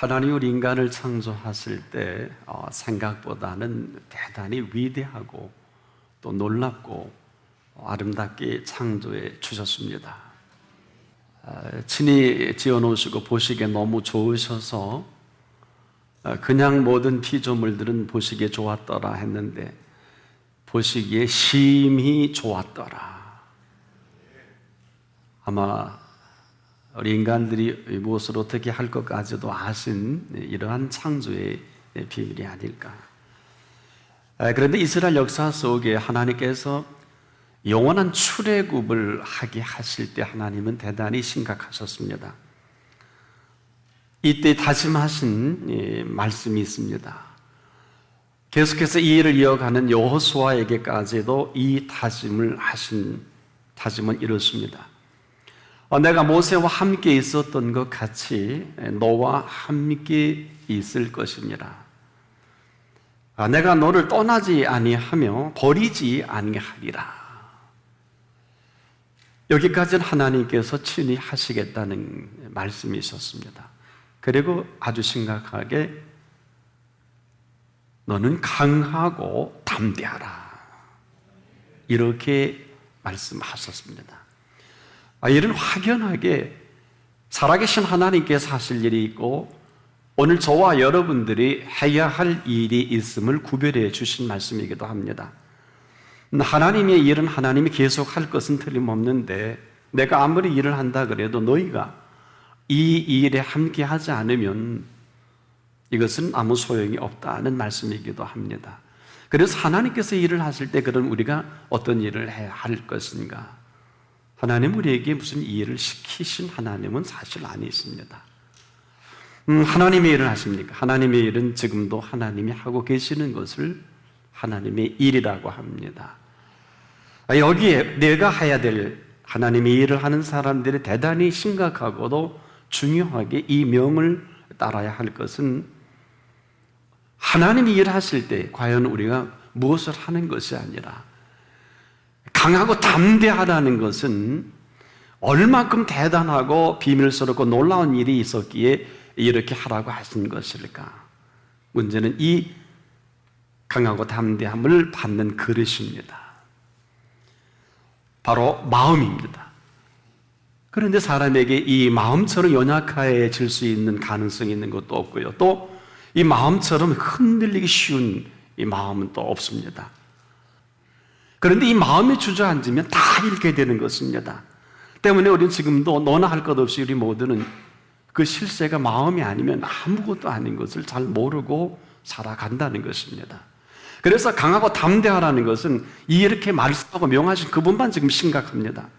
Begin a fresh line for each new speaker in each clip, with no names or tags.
하나님이 우리 인간을 창조하실 때 생각보다는 대단히 위대하고 또 놀랍고 아름답게 창조해 주셨습니다. 친히 지어놓으시고 보시기에 너무 좋으셔서 그냥 모든 피조물들은 보시기에 좋았더라 했는데 보시기에 심히 좋았더라. 아마 우리 인간들이 무엇을 어떻게 할 것까지도 아신 이러한 창조의 비밀이 아닐까. 그런데 이스라엘 역사 속에 하나님께서 영원한 출애굽을 하게 하실 때 하나님은 대단히 심각하셨습니다. 이때 다짐하신 말씀이 있습니다. 계속해서 이 일을 이어가는 여호수아에게까지도 이 다짐은 이렇습니다. 내가 모세와 함께 있었던 것 같이 너와 함께 있을 것이니라. 내가 너를 떠나지 아니하며 버리지 아니하리라. 여기까지는 하나님께서 친히 하시겠다는 말씀이셨습니다. 그리고 아주 심각하게 너는 강하고 담대하라. 이렇게 말씀하셨습니다. 이런 확연하게 살아계신 하나님께서 하실 일이 있고 오늘 저와 여러분들이 해야 할 일이 있음을 구별해 주신 말씀이기도 합니다. 하나님의 일은 하나님이 계속 할 것은 틀림없는데 내가 아무리 일을 한다 그래도 너희가 이 일에 함께 하지 않으면 이것은 아무 소용이 없다는 말씀이기도 합니다. 그래서 하나님께서 일을 하실 때 그럼 우리가 어떤 일을 해야 할 것인가? 하나님 우리에게 무슨 일을 시키신 하나님은 사실 아니십니다. 하나님의 일을 하십니까? 하나님의 일은 지금도 하나님이 하고 계시는 것을 하나님의 일이라고 합니다. 여기에 내가 해야 될 하나님의 일을 하는 사람들이 대단히 심각하고도 중요하게 이 명을 따라야 할 것은 하나님이 일하실 때 과연 우리가 무엇을 하는 것이 아니라 강하고 담대하다는 것은 얼마큼 대단하고 비밀스럽고 놀라운 일이 있었기에 이렇게 하라고 하신 것일까? 문제는 이 강하고 담대함을 받는 그릇입니다. 바로 마음입니다. 그런데 사람에게 이 마음처럼 연약해질 수 있는 가능성이 있는 것도 없고요. 또 이 마음처럼 흔들리기 쉬운 이 마음은 또 없습니다. 그런데 이 마음이 주저앉으면 다 잃게 되는 것입니다. 때문에 우리는 지금도 너나 할 것 없이 우리 모두는 그 실세가 마음이 아니면 아무것도 아닌 것을 잘 모르고 살아간다는 것입니다. 그래서 강하고 담대하라는 것은 이렇게 말씀하고 명하신 그분만 지금 심각합니다.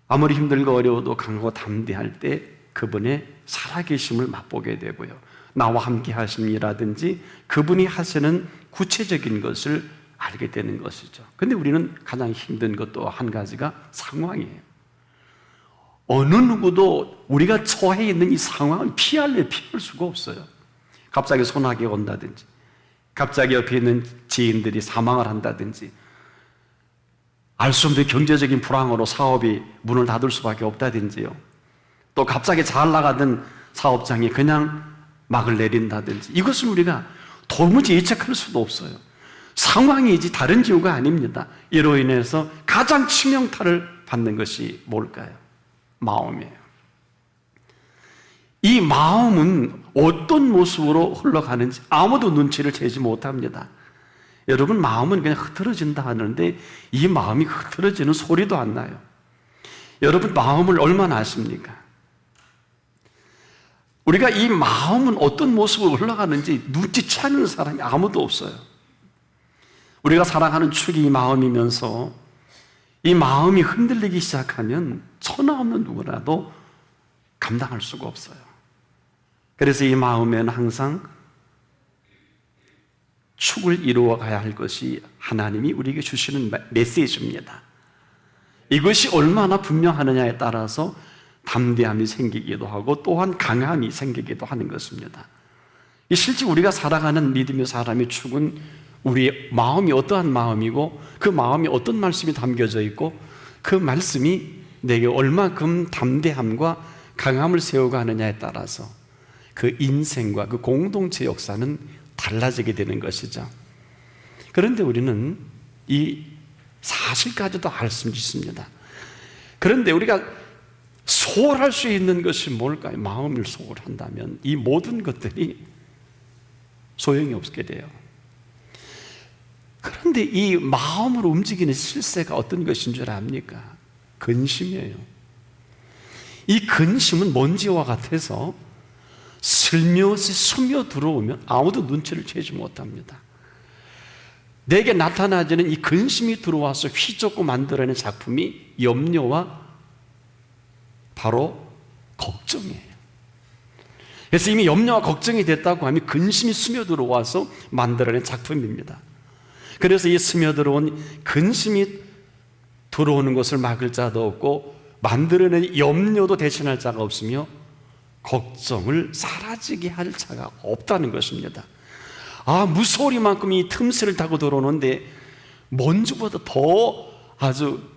아무리 힘들고 어려워도 강하고 담대할 때 그분의 살아계심을 맛보게 되고요. 나와 함께 하심이라든지 그분이 하시는 구체적인 것을 알게 되는 것이죠. 근데 우리는 가장 힘든 것도 한 가지가 상황이에요. 어느 누구도 우리가 처해 있는 이 상황을 피할 수가 없어요. 갑자기 소나기가 온다든지, 갑자기 옆에 있는 지인들이 사망을 한다든지, 알 수 없는 경제적인 불황으로 사업이 문을 닫을 수밖에 없다든지요. 또 갑자기 잘 나가던 사업장이 그냥 막을 내린다든지, 이것을 우리가 도무지 예측할 수도 없어요. 상황이지 다른 이유가 아닙니다. 이로 인해서 가장 치명타를 받는 것이 뭘까요? 마음이에요. 이 마음은 어떤 모습으로 흘러가는지 아무도 눈치를 채지 못합니다. 여러분, 마음은 그냥 흐트러진다 하는데 이 마음이 흐트러지는 소리도 안 나요. 여러분, 마음을 얼마나 아십니까? 우리가 이 마음은 어떤 모습으로 흘러가는지 눈치채는 사람이 아무도 없어요. 우리가 살아가는 축이 이 마음이면서 이 마음이 흔들리기 시작하면 천하 없는 누구라도 감당할 수가 없어요. 그래서 이 마음에는 항상 축을 이루어 가야 할 것이 하나님이 우리에게 주시는 메시지입니다. 이것이 얼마나 분명하느냐에 따라서 담대함이 생기기도 하고 또한 강함이 생기기도 하는 것입니다. 실제 우리가 살아가는 믿음의 사람의 축은 우리의 마음이 어떠한 마음이고 그 마음이 어떤 말씀이 담겨져 있고 그 말씀이 내게 얼마큼 담대함과 강함을 세워가느냐에 따라서 그 인생과 그 공동체 역사는 달라지게 되는 것이죠. 그런데 우리는 이 사실까지도 알 수 있습니다. 그런데 우리가 소홀할 수 있는 것이 뭘까요? 마음을 소홀한다면 이 모든 것들이 소용이 없게 돼요. 그런데 이 마음으로 움직이는 실세가 어떤 것인 줄 압니까? 근심이에요. 이 근심은 먼지와 같아서 슬며시 스며들어오면 아무도 눈치를 채지 못합니다. 내게 나타나지는 이 근심이 들어와서 휘젓고 만들어낸 작품이 염려와 바로 걱정이에요. 그래서 이미 염려와 걱정이 됐다고 하면 근심이 스며들어와서 만들어낸 작품입니다. 그래서 이 스며들어온 근심이 들어오는 것을 막을 자도 없고 만들어낸 염려도 대신할 자가 없으며 걱정을 사라지게 할 자가 없다는 것입니다. 무서우리만큼 이 틈새를 타고 들어오는데 먼지보다 더 아주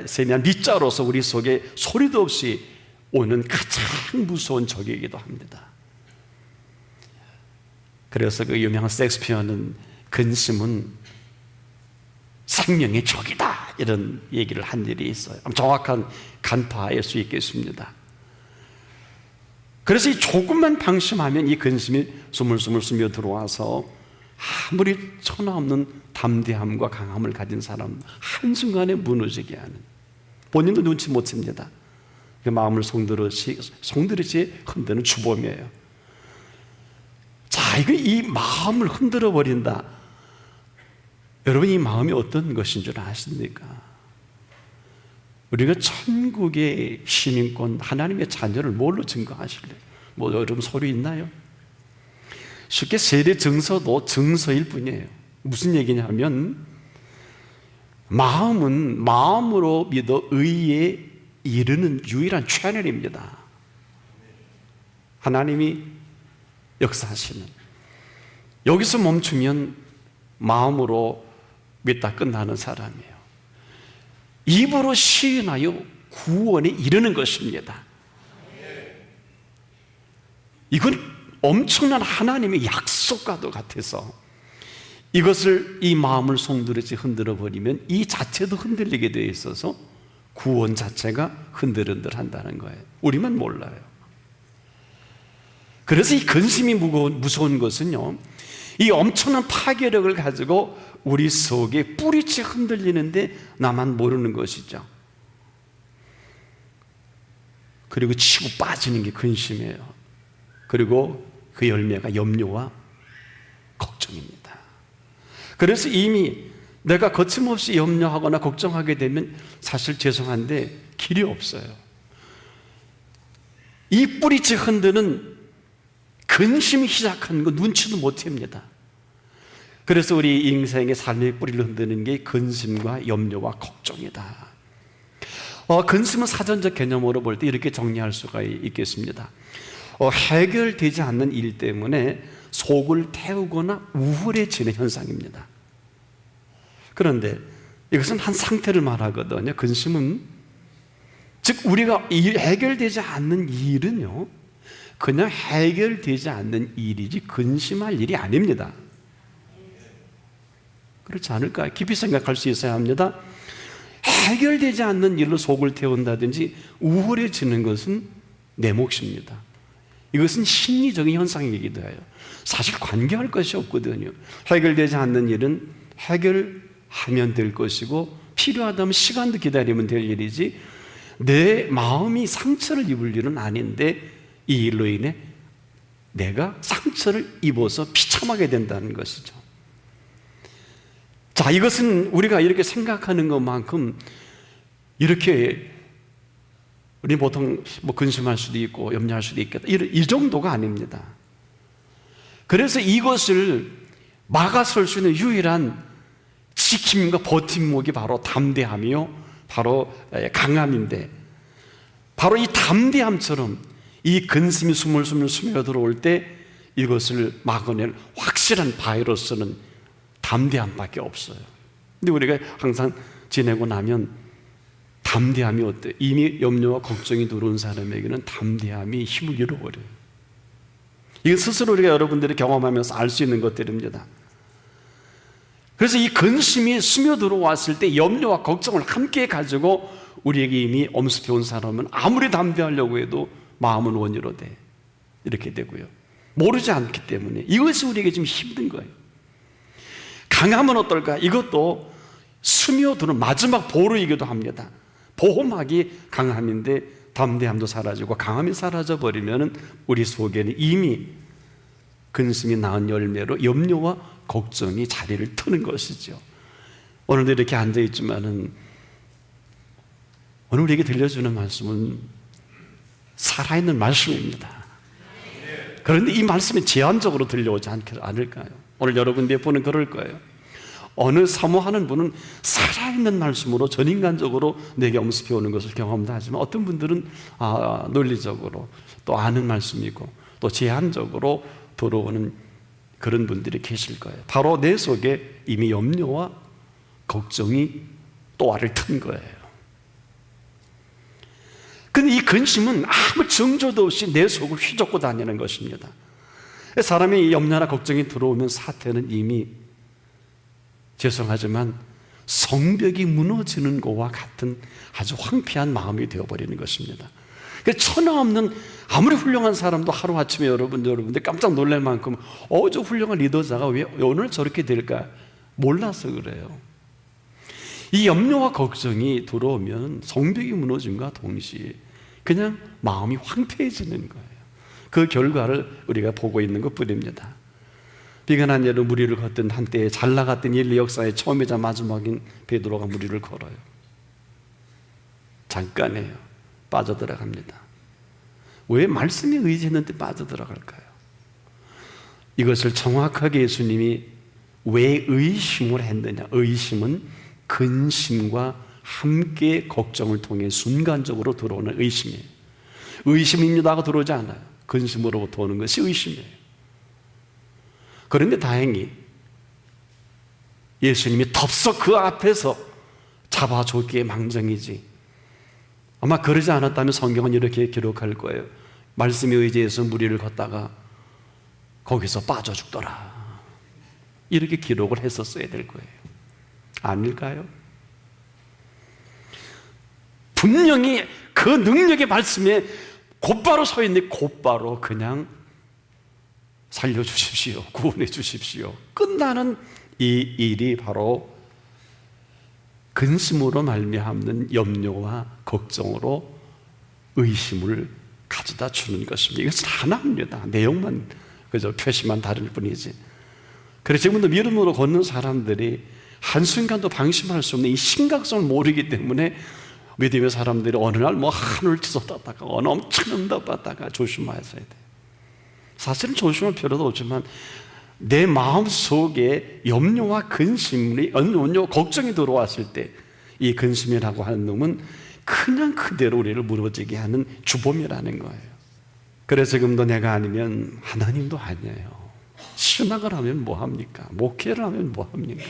세미한 밑자로서 우리 속에 소리도 없이 오는 가장 무서운 적이기도 합니다. 그래서 그 유명한 셰익스피어는 근심은 생명의 적이다 이런 얘기를 한 일이 있어요. 정확한 간파할 수 있겠습니다. 그래서 이 조금만 방심하면 이 근심이 스물스물 스며 들어와서 아무리 천하 없는 담대함과 강함을 가진 사람 한순간에 무너지게 하는, 본인도 눈치 못 챕니다. 그 마음을 송두리째 흔드는 주범이에요. 자, 이 마음을 흔들어 버린다. 여러분, 이 마음이 어떤 것인 줄 아십니까? 우리가 천국의 시민권, 하나님의 자녀를 뭘로 증거하실래요? 여러분 소리 있나요? 쉽게 세례 증서도 증서일 뿐이에요. 무슨 얘기냐면 마음은 마음으로 믿어 의에 이르는 유일한 채널입니다. 하나님이 역사하시는, 여기서 멈추면 마음으로 믿다 끝나는 사람이에요. 입으로 시인하여 구원에 이르는 것입니다. 이건 엄청난 하나님의 약속과도 같아서 이것을, 이 마음을 송두리째 흔들어 버리면 이 자체도 흔들리게 되어 있어서 구원 자체가 흔들흔들한다는 거예요. 우리만 몰라요. 그래서 이 근심이 무서운 것은요, 이 엄청난 파괴력을 가지고 우리 속에 뿌리째 흔들리는데 나만 모르는 것이죠. 그리고 치고 빠지는 게 근심이에요. 그리고 그 열매가 염려와 걱정입니다. 그래서 이미 내가 거침없이 염려하거나 걱정하게 되면 사실 죄송한데 길이 없어요. 이 뿌리째 흔드는 근심이 시작하는 거 눈치도 못 챕니다. 그래서 우리 인생의 삶의 뿌리를 흔드는 게 근심과 염려와 걱정이다. 근심은 사전적 개념으로 볼 때 이렇게 정리할 수가 있겠습니다. 해결되지 않는 일 때문에 속을 태우거나 우울해지는 현상입니다. 그런데 이것은 한 상태를 말하거든요. 근심은, 즉 우리가 해결되지 않는 일은요, 그냥 해결되지 않는 일이지 근심할 일이 아닙니다. 그렇지 않을까요? 깊이 생각할 수 있어야 합니다. 해결되지 않는 일로 속을 태운다든지 우울해지는 것은 내 몫입니다. 이것은 심리적인 현상이기도 해요. 사실 관계할 것이 없거든요. 해결되지 않는 일은 해결하면 될 것이고 필요하다면 시간도 기다리면 될 일이지 내 마음이 상처를 입을 일은 아닌데 이 일로 인해 내가 상처를 입어서 비참하게 된다는 것이죠. 자, 이것은 우리가 이렇게 생각하는 것만큼 이렇게 우리 보통 근심할 수도 있고 염려할 수도 있겠다, 이 정도가 아닙니다. 그래서 이것을 막아설 수 있는 유일한 지킴과 버팀목이 바로 담대함이요, 바로 강함인데, 바로 이 담대함처럼 이 근심이 스물스물 스며들어올 때 이것을 막아낼 확실한 바이러스는 담대함밖에 없어요. 근데 우리가 항상 지내고 나면 담대함이 어때? 이미 염려와 걱정이 들어온 사람에게는 담대함이 힘을 잃어버려요. 이건 스스로 우리가 여러분들이 경험하면서 알 수 있는 것들입니다. 그래서 이 근심이 스며들어왔을 때 염려와 걱정을 함께 가지고 우리에게 이미 엄습해 온 사람은 아무리 담대하려고 해도 마음은 원이로 돼. 이렇게 되고요. 모르지 않기 때문에 이것이 우리에게 좀 힘든 거예요. 강함은 어떨까? 이것도 스며드는 마지막 보루이기도 합니다. 보호막이 강함인데 담대함도 사라지고 강함이 사라져 버리면 우리 속에는 이미 근심이 낳은 열매로 염려와 걱정이 자리를 트는 것이죠. 오늘도 이렇게 앉아 있지만은 오늘 우리에게 들려주는 말씀은 살아있는 말씀입니다. 그런데 이 말씀이 제한적으로 들려오지 않을까요? 오늘 여러분 몇 분은 그럴 거예요. 어느 사모하는 분은 살아있는 말씀으로 전인간적으로 내게 엄습해 오는 것을 경험도 하지만 어떤 분들은 논리적으로 또 아는 말씀이고 또 제한적으로 들어오는 그런 분들이 계실 거예요. 바로 내 속에 이미 염려와 걱정이 또알을 튼 거예요. 근데 이 근심은 아무 정조도 없이 내 속을 휘젓고 다니는 것입니다. 사람이 염려나 걱정이 들어오면 사태는 이미 죄송하지만 성벽이 무너지는 것과 같은 아주 황폐한 마음이 되어버리는 것입니다. 천하 없는 아무리 훌륭한 사람도 하루아침에 여러분들 깜짝 놀랄 만큼 저 훌륭한 리더자가 왜 오늘 저렇게 될까 몰라서 그래요. 이 염려와 걱정이 들어오면 성벽이 무너짐과 동시에 그냥 마음이 황폐해지는 거예요. 그 결과를 우리가 보고 있는 것뿐입니다. 비근한 예로 무리를 걷던 한때에 잘 나갔던 인류 역사의 처음이자 마지막인 베드로가 무리를 걸어요. 잠깐이에요. 빠져들어갑니다. 왜 말씀에 의지했는데 빠져들어갈까요? 이것을 정확하게 예수님이 왜 의심을 했느냐? 의심은 근심과 함께 걱정을 통해 순간적으로 들어오는 의심이에요. 의심입니다 하고 들어오지 않아요. 근심으로부터 오는 것이 의심이에요. 그런데 다행히 예수님이 덥석 그 앞에서 잡아줬기에 망정이지, 아마 그러지 않았다면 성경은 이렇게 기록할 거예요. 말씀에 의지해서 무리를 걷다가 거기서 빠져 죽더라, 이렇게 기록을 했었어야 될 거예요. 아닐까요? 분명히 그 능력의 말씀에 곧바로 서 있는데 곧바로 그냥 살려주십시오, 구원해 주십시오, 끝나는 이 일이 바로 근심으로 말미암는 염려와 걱정으로 의심을 가져다 주는 것입니다. 이것은 하나입니다. 내용만 그저 표시만 다를 뿐이지. 그래서 지금도 믿음으로 걷는 사람들이 한순간도 방심할 수 없는 이 심각성을 모르기 때문에 믿음의 사람들이 어느 날 하늘 치솟았다가 어느 엄청난 더 받다가 조심하셔야 돼요. 사실은 조심할 필요도 없지만 내 마음속에 염려와 근심이, 염려, 걱정이 들어왔을 때 이 근심이라고 하는 놈은 그냥 그대로 우리를 무너지게 하는 주범이라는 거예요. 그래서 지금도 내가 아니면 하나님도 아니에요. 신학을 하면 뭐합니까? 목회를 하면 뭐합니까?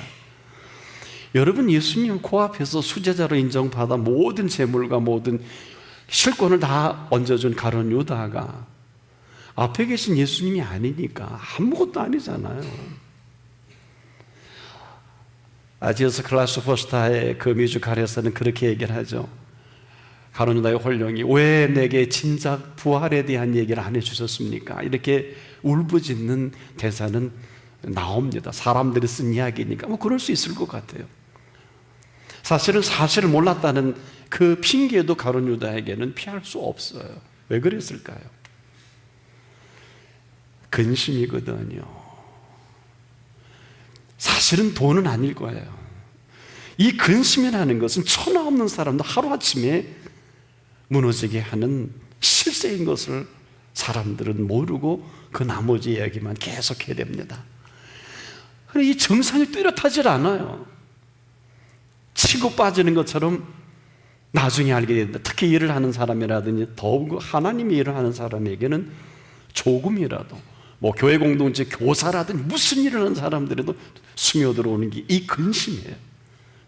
여러분, 예수님 코앞에서 수제자로 인정받아 모든 재물과 모든 실권을 다 얹어준 가룟 유다가 앞에 계신 예수님이 아니니까 아무것도 아니잖아요. 지어스 클라스 포스타의 그 뮤지컬에서는 그렇게 얘기를 하죠. 가룟 유다의 홀령이 왜 내게 진작 부활에 대한 얘기를 안 해주셨습니까? 이렇게 울부짖는 대사는 나옵니다. 사람들이 쓴 이야기니까 그럴 수 있을 것 같아요. 사실은 사실을 몰랐다는 그 핑계도 가룟 유다에게는 피할 수 없어요. 왜 그랬을까요? 근심이거든요. 사실은 돈은 아닐 거예요. 이 근심이라는 것은 천하 없는 사람도 하루아침에 무너지게 하는 실세인 것을 사람들은 모르고 그 나머지 이야기만 계속해야 됩니다. 이 정상이 뚜렷하질 않아요. 치고 빠지는 것처럼 나중에 알게 된다. 특히 일을 하는 사람이라든지 더욱 하나님의 일을 하는 사람에게는 조금이라도 교회 공동체 교사라든지 무슨 일을 하는 사람들에도 스며들어오는 게 이 근심이에요.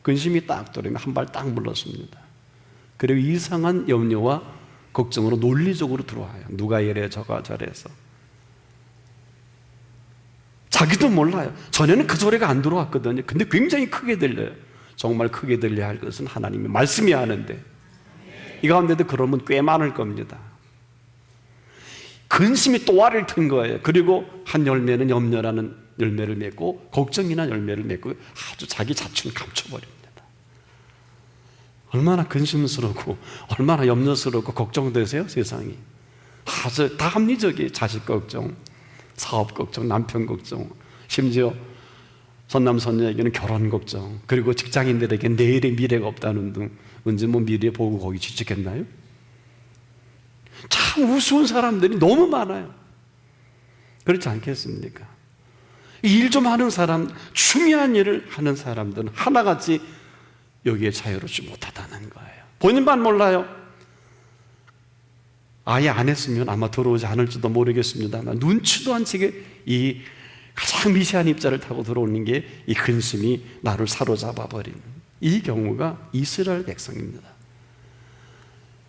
근심이 딱 들어오면 한 발 딱 물렀습니다. 그리고 이상한 염려와 걱정으로 논리적으로 들어와요. 누가 이래 저가 저래서. 자기도 몰라요. 전에는 그 소리가 안 들어왔거든요. 근데 굉장히 크게 들려요. 정말 크게 들려야 할 것은 하나님의 말씀이 하는데 이 가운데도 그러면 꽤 많을 겁니다. 근심이 또 알을 튼 거예요. 그리고 한 열매는 염려라는 열매를 맺고 걱정이나 열매를 맺고 아주 자기 자신을 감춰버립니다. 얼마나 근심스럽고 얼마나 염려스럽고 걱정되세요, 세상이. 아주 다 합리적이에요. 자식 걱정, 사업 걱정, 남편 걱정, 심지어 선남선녀에게는 결혼 걱정, 그리고 직장인들에게 내일의 미래가 없다는 등 언제 뭐 미래 보고 거기 지치겠나요? 참 우스운 사람들이 너무 많아요. 그렇지 않겠습니까? 일 좀 하는 사람, 중요한 일을 하는 사람들은 하나같이 여기에 자유롭지 못하다는 거예요. 본인만 몰라요. 아예 안 했으면 아마 들어오지 않을지도 모르겠습니다만 눈치도 안 채게 이 가장 미세한 입자를 타고 들어오는 게 이 근심이 나를 사로잡아 버린 이 경우가 이스라엘 백성입니다.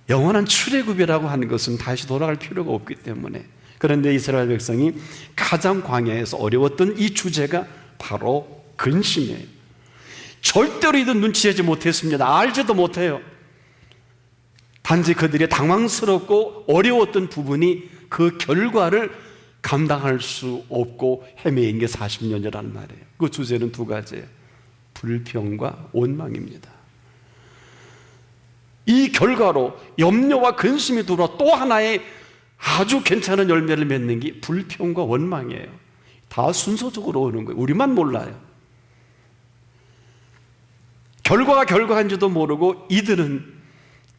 영원한 출애굽이라고 하는 것은 다시 돌아갈 필요가 없기 때문에. 그런데 이스라엘 백성이 가장 광야에서 어려웠던 이 주제가 바로 근심이에요. 절대로 이들 눈치채지 못했습니다. 알지도 못해요. 단지 그들이 당황스럽고 어려웠던 부분이 그 결과를 감당할 수 없고 헤매인 게 40년이라는 말이에요. 그 주제는 두 가지예요. 불평과 원망입니다. 이 결과로 염려와 근심이 들어와 또 하나의 아주 괜찮은 열매를 맺는 게 불평과 원망이에요. 다 순서적으로 오는 거예요. 우리만 몰라요. 결과가 결과인지도 모르고 이들은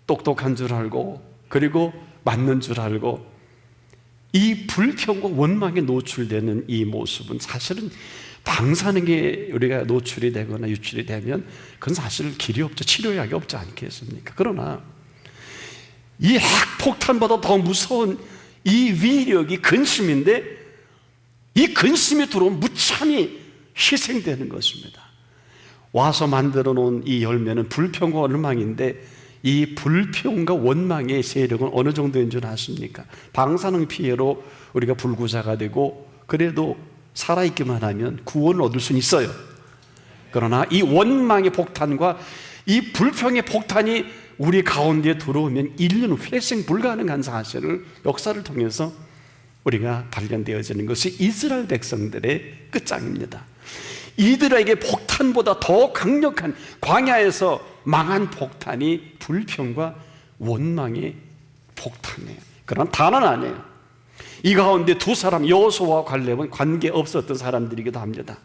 똑똑한 줄 알고 그리고 맞는 줄 알고 이 불평과 원망에 노출되는 이 모습은 사실은 방사능에 우리가 노출이 되거나 유출이 되면 그건 사실 길이 없죠. 치료약이 없지 않겠습니까? 그러나 이 핵폭탄보다 더 무서운 이 위력이 근심인데 이 근심이 들어오면 무참히 희생되는 것입니다. 와서 만들어 놓은 이 열매는 불평과 원망인데 이 불평과 원망의 세력은 어느 정도인 줄 아십니까? 방사능 피해로 우리가 불구자가 되고 그래도 살아있기만 하면 구원을 얻을 수는 있어요. 그러나 이 원망의 폭탄과 이 불평의 폭탄이 우리 가운데에 들어오면 인류는 회생 불가능한 사실을 역사를 통해서 우리가 발견되어지는 것이 이스라엘 백성들의 끝장입니다. 이들에게 폭탄보다 더 강력한 광야에서 망한 폭탄이 불평과 원망의 폭탄이에요. 그러나 다는 아니에요. 이 가운데 두 사람 여호수아와 갈렙은 관계 없었던 사람들이기도 합니다.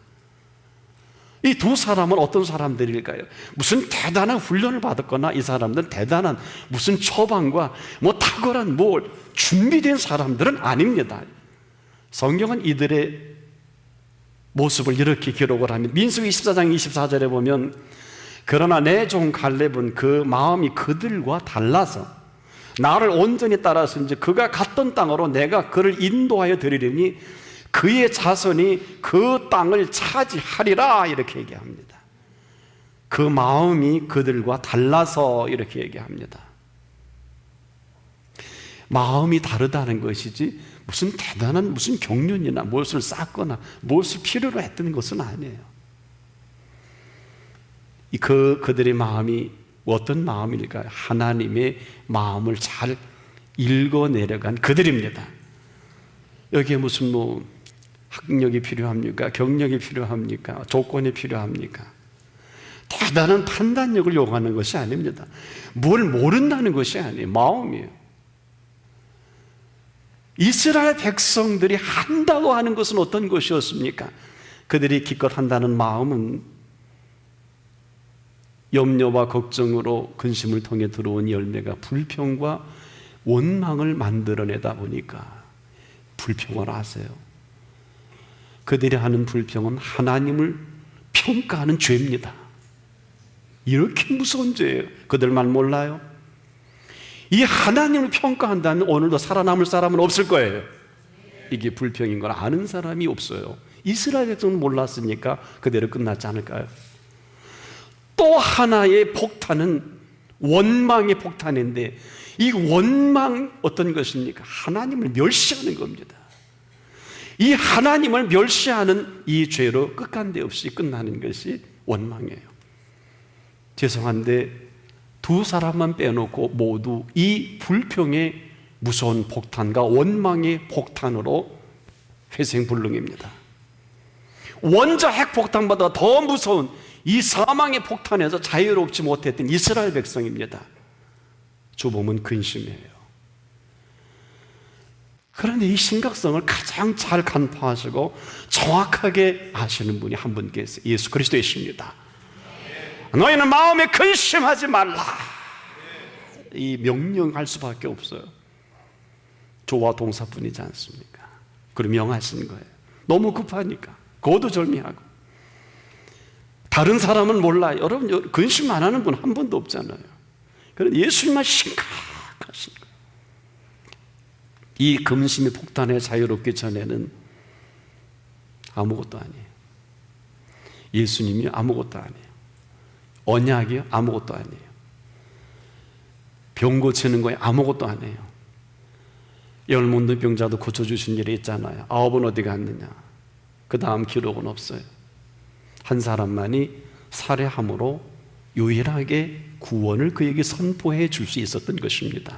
이 두 사람은 어떤 사람들일까요? 무슨 대단한 훈련을 받았거나 이 사람들은 대단한 무슨 처방과 뭐 탁월한 뭘 준비된 사람들은 아닙니다. 성경은 이들의 모습을 이렇게 기록을 합니다. 민수기 24장 24절에 보면 그러나 내 종 갈렙은 그 마음이 그들과 달라서 나를 온전히 따라서인지 그가 갔던 땅으로 내가 그를 인도하여 드리려니 그의 자손이 그 땅을 차지하리라 이렇게 얘기합니다. 그 마음이 그들과 달라서 이렇게 얘기합니다. 마음이 다르다는 것이지 무슨 대단한 무슨 경륜이나 무엇을 쌓거나 무엇을 필요로 했던 것은 아니에요. 그들의 마음이 어떤 마음일까요? 하나님의 마음을 잘 읽어내려간 그들입니다. 여기에 무슨 뭐 학력이 필요합니까? 경력이 필요합니까? 조건이 필요합니까? 대단한 판단력을 요구하는 것이 아닙니다. 뭘 모른다는 것이 아니에요. 마음이에요. 이스라엘 백성들이 한다고 하는 것은 어떤 것이었습니까? 그들이 기껏 한다는 마음은 염려와 걱정으로 근심을 통해 들어온 열매가 불평과 원망을 만들어내다 보니까 불평을 하세요. 그들이 하는 불평은 하나님을 평가하는 죄입니다. 이렇게 무서운 죄예요. 그들만 몰라요. 이 하나님을 평가한다면 오늘도 살아남을 사람은 없을 거예요. 이게 불평인 걸 아는 사람이 없어요. 이스라엘 백성은 몰랐으니까 그대로 끝났지 않을까요? 또 하나의 폭탄은 원망의 폭탄인데 이 원망 어떤 것입니까? 하나님을 멸시하는 겁니다. 이 하나님을 멸시하는 이 죄로 끝간데 없이 끝나는 것이 원망이에요. 죄송한데 두 사람만 빼놓고 모두 이 불평의 무서운 폭탄과 원망의 폭탄으로 회생불능입니다. 원자 핵폭탄보다 더 무서운 이 사망의 폭탄에서 자유롭지 못했던 이스라엘 백성입니다. 주범은 근심이에요. 그런데 이 심각성을 가장 잘 간파하시고 정확하게 아시는 분이 한 분 계세요. 예수 그리스도이십니다. 너희는 마음에 근심하지 말라. 이 명령할 수밖에 없어요. 조와 동사뿐이지 않습니까? 그리고 명하신 거예요. 너무 급하니까 거두절미하고. 다른 사람은 몰라요. 여러분 근심 안 하는 분 한 번도 없잖아요. 그런데 예수님만 심각하신 거예요. 이 근심의 폭탄에 자유롭기 전에는 아무것도 아니에요. 예수님이 아무것도 아니에요. 언약이요? 아무것도 아니에요. 병 고치는 거에 아무것도 아니에요. 열문도 병자도 고쳐주신 일이 있잖아요. 9은 어디 갔느냐? 그 다음 기록은 없어요. 한 사람만이 살해함으로 유일하게 구원을 그에게 선포해 줄 수 있었던 것입니다.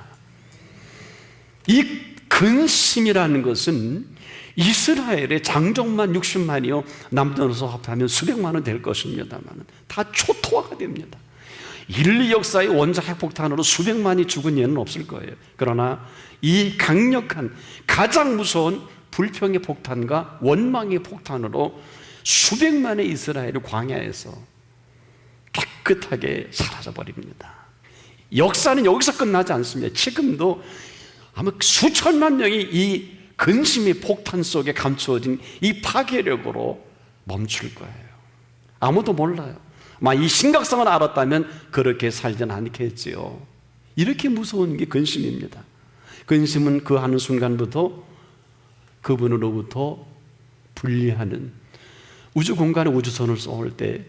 이 근심이라는 것은 이스라엘의 장정만 60만이요 남녀노소 합하면 수백만은 될 것입니다만 다 초토화가 됩니다. 인류 역사의 원자 핵폭탄으로 수백만이 죽은 예는 없을 거예요. 그러나 이 강력한 가장 무서운 불평의 폭탄과 원망의 폭탄으로 수백만의 이스라엘을 광야에서 깨끗하게 사라져버립니다. 역사는 여기서 끝나지 않습니다. 지금도 아마 수천만 명이 이 근심의 폭탄 속에 감추어진 이 파괴력으로 멈출 거예요. 아무도 몰라요. 이 심각성을 알았다면 그렇게 살지는 않겠지요. 이렇게 무서운 게 근심입니다. 근심은 그 하는 순간부터 그분으로부터 분리하는, 우주 공간에 우주선을 쏘을 때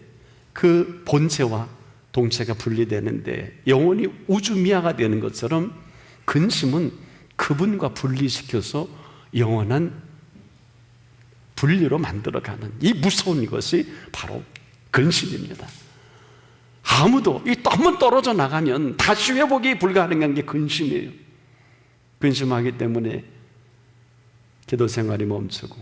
그 본체와 동체가 분리되는데 영원히 우주미아가 되는 것처럼 근심은 그분과 분리시켜서 영원한 분리로 만들어가는 이 무서운 것이 바로 근심입니다. 아무도 또 한 번 떨어져 나가면 다시 회복이 불가능한 게 근심이에요. 근심하기 때문에 기도 생활이 멈추고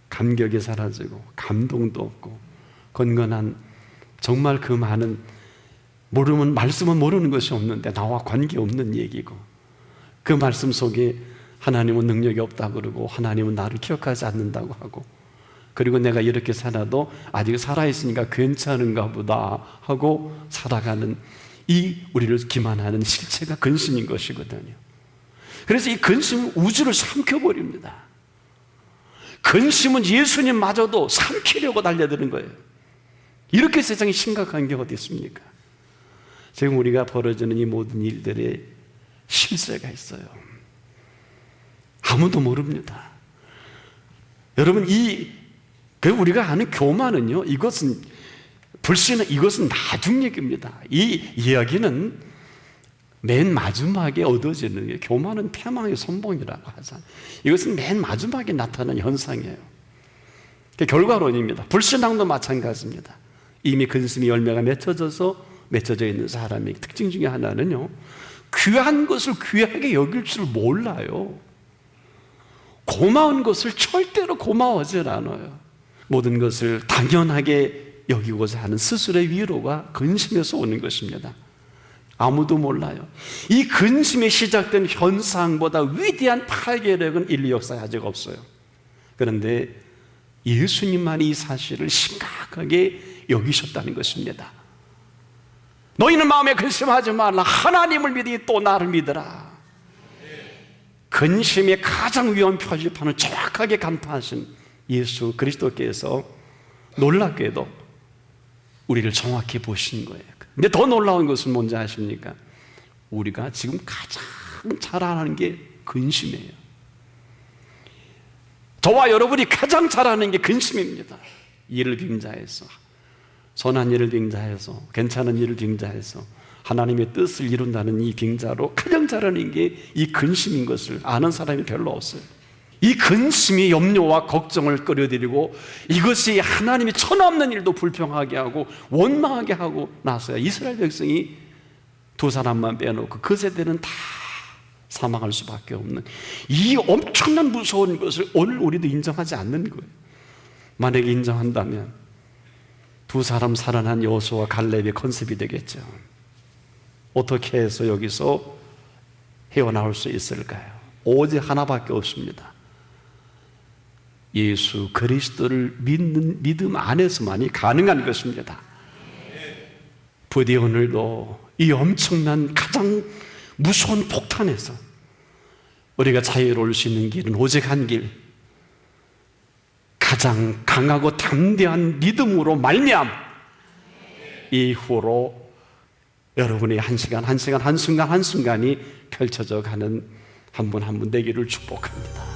감격이 사라지고 감동도 없고 건건한 정말 그 많은 말씀은 모르는 것이 없는데 나와 관계없는 얘기고 그 말씀 속에 하나님은 능력이 없다고 그러고 하나님은 나를 기억하지 않는다고 하고 그리고 내가 이렇게 살아도 아직 살아있으니까 괜찮은가 보다 하고 살아가는 이 우리를 기만하는 실체가 근심인 것이거든요. 그래서 이 근심은 우주를 삼켜버립니다. 근심은 예수님마저도 삼키려고 달려드는 거예요. 이렇게 세상이 심각한 게 어디 있습니까? 지금 우리가 벌어지는 이 모든 일들에 실세가 있어요. 아무도 모릅니다. 여러분 우리가 아는 교만은요, 이것은 불신은 이것은 나중 얘기입니다. 이 이야기는 맨 마지막에 얻어지는 게 교만은 패망의 선봉이라고 하잖아요. 이것은 맨 마지막에 나타나는 현상이에요. 결과론입니다. 불신앙도 마찬가지입니다. 이미 근심의 열매가 맺혀져 있는 사람의 특징 중에 하나는요, 귀한 것을 귀하게 여길 줄 몰라요. 고마운 것을 절대로 고마워하지 않아요. 모든 것을 당연하게 여기고자 하는 스스로의 위로가 근심에서 오는 것입니다. 아무도 몰라요. 이 근심이 시작된 현상보다 위대한 파괴력은 인류 역사에 아직 없어요. 그런데 예수님만이 이 사실을 심각하게 여기셨다는 것입니다. 너희는 마음에 근심하지 말라. 하나님을 믿으니 또 나를 믿으라. 근심의 가장 위험 표지판을 정확하게 간파하신 예수 그리스도께서 놀랍게도 우리를 정확히 보신 거예요. 근데 더 놀라운 것은 뭔지 아십니까? 우리가 지금 가장 잘 아는 게 근심이에요. 저와 여러분이 가장 잘 아는 게 근심입니다. 일을 빙자해서, 선한 일을 빙자해서, 괜찮은 일을 빙자해서 하나님의 뜻을 이룬다는 이 빙자로 가장 잘 아는 게 이 근심인 것을 아는 사람이 별로 없어요. 이 근심이 염려와 걱정을 끌어들이고 이것이 하나님이 천없는 일도 불평하게 하고 원망하게 하고 나서야 이스라엘 백성이 두 사람만 빼놓고 그 세대는 다 사망할 수밖에 없는 이 엄청난 무서운 것을 오늘 우리도 인정하지 않는 거예요. 만약에 인정한다면 두 사람 살아난 여호수아와 갈렙의 컨셉이 되겠죠. 어떻게 해서 여기서 헤어나올 수 있을까요? 오직 하나밖에 없습니다. 예수 그리스도를 믿는 믿음 안에서만이 가능한 것입니다. 부디 오늘도 이 엄청난 가장 무서운 폭탄에서 우리가 자유로울 수 있는 길은 오직 한 길, 가장 강하고 담대한 믿음으로 말미암 이후로 여러분의 한 시간 한 시간 한순간 한순간이 펼쳐져 가는 한 분 한 분 되기를 축복합니다.